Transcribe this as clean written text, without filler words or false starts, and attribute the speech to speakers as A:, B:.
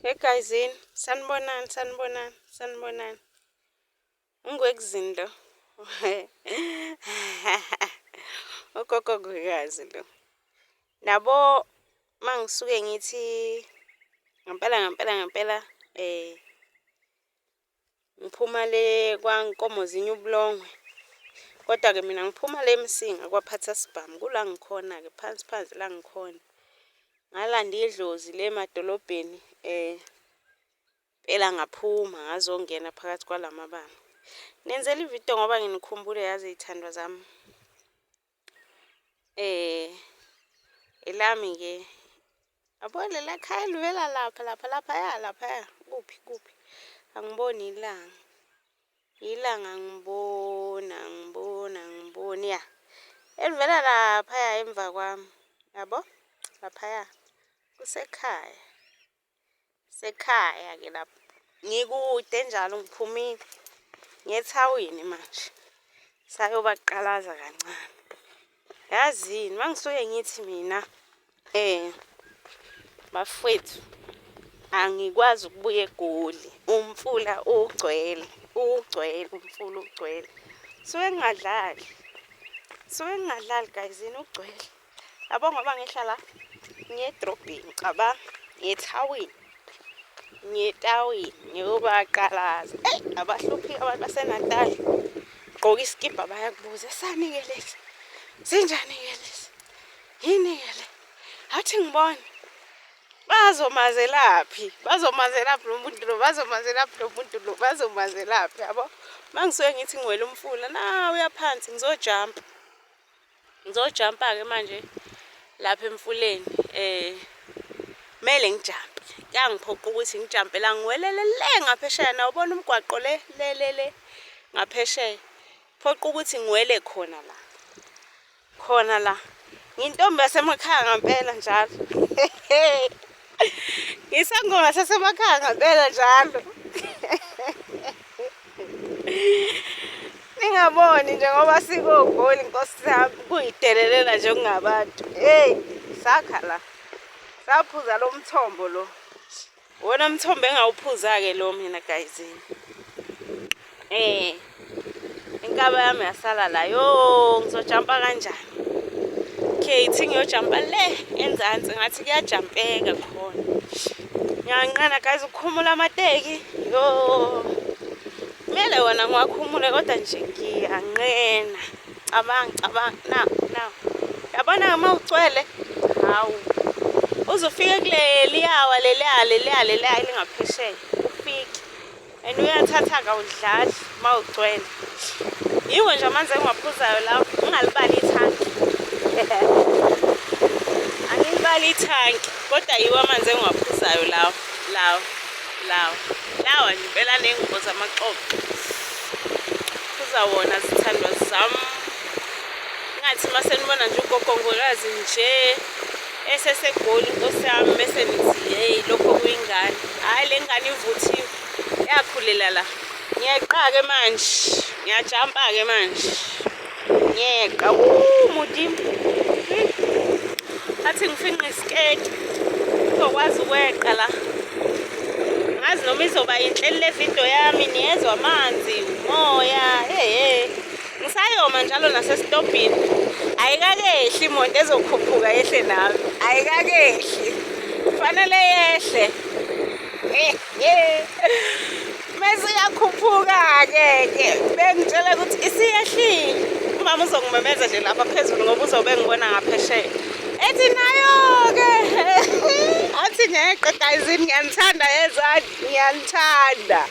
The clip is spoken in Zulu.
A: Hey guysini, sanibonani. Ungwekuzinto. Ugogo Gwekazi lo. Nabo mangisuke ngithi ngempela ngiphuma le kwaNkomo zinye ubulongwe. Kodwa ke mina ngiphuma le eMsinga kwaPhatha Sibhamu kula ngikhona ke phansi la ngikhona. Ngalanda idlozi le emadolobheni phela ngaphuma ngazongena phakathi kwalamabanga. Nenzela ividiyo ngoba nginikhumbule yazi izithandwa zami. Elami ke. Abone la khaya livela lapha. Kuphi. Angiboni ilanga. Ilanga ngibona ya. Elivela lapha emva kwami. Yabo? Lapha kusekhaya. Sekhaya ke lapho. Ngikude njalo ngiphumile. Ngethawini manje. Sayobaqalaza kancane. Yazini mangisuke ngithi mina bafowethu angikwazi ukubuya eGoli. Umfula ugcwele, umfula ugcwele. Suke ngingadlali guysini ugcwele. Yabo ngoba ngihlala ngedrobheni cabanga ngethawini. Ngiyobaqalaza. Abahluphi abantu baseNatal. Gqoka iskipa bayakubuza sanikelele. Sinjani ke lesi? Yini ke le? Athi ngibone. Bazomazelaphi lo muntu yabo. Mangisuke ngithi ngiwela umfula na uyaphansi ngizojumpa ke manje lapha emfuleni mele ngijumpe. Yangiphoqa ukuthi ngijumpe la ngiwelele le ngaphesheya na ubona umgwaqo le ngaphesheya. Phoqa ukuthi ngiwele khona la. Ngintombi yasemakhaya ngempela njalo. Ngisangoma sasemakhaya ngempela njalo. Ningaboni njengoba sikoGoli Nkosi yami kuyidelelela nje kungabantu. Sakha la. Saphuza lo mthombo lo. Wona mthombo engawuphuza ke lo mina guysini. Inkaba yami yasala la ngizojumpa kanjani? Ithi ngiyojumpa le enzansi ngathi kuyajumpeka khona. Ngiyanqena guys ukukhumula amateki. Mele wona ngiwakhumule kodwa nje ngiyanqena. Cabanga now. Yabona uma ugcwele hawu. Uzofika kuleli yawa leliya lingaphesheya. Ufike. And uyathatha kawudlali mawugcwele. Yiwo nje amanzi engwaphuzayo lapho ungalibali ithanki. Angilibali ithanki kodwa yiwo amanzi engwaphuzayo lawa ngempela nengubo zamaqoqo. Phuza wona zithandwa zami. Ngathi mase nibona nje ugogo Gwekazi nje eseseGoli Nkosi yami bese nithi lokho kuyingane. Hayi le ngane ivuthiwe. Yakhulela la. Ngiyeqa ke manje. Ngiyajumpa ke manje. Ngiyeqa mudim. Athi ngifinqa isketi. Uzokwazi ukweqa la. Ngazi noma izoba inhle le video yami niyezwa amanzi, umoya. Ngisayoma njalo nasestobhini. Ayikakehli imoto ezokhuphuka yehle nami. Ayikakehli. Kufanele yehle. Mase yakhuphuka ke bengitshela ukuthi isiyehlile. Umama uzongimemeza nje lapha phezulu ngoba uzobe ngibona ngaphesheya. Ethi nayo ke. Athi ngeqe guysini ngiyanithanda yezwa ngiyanithanda.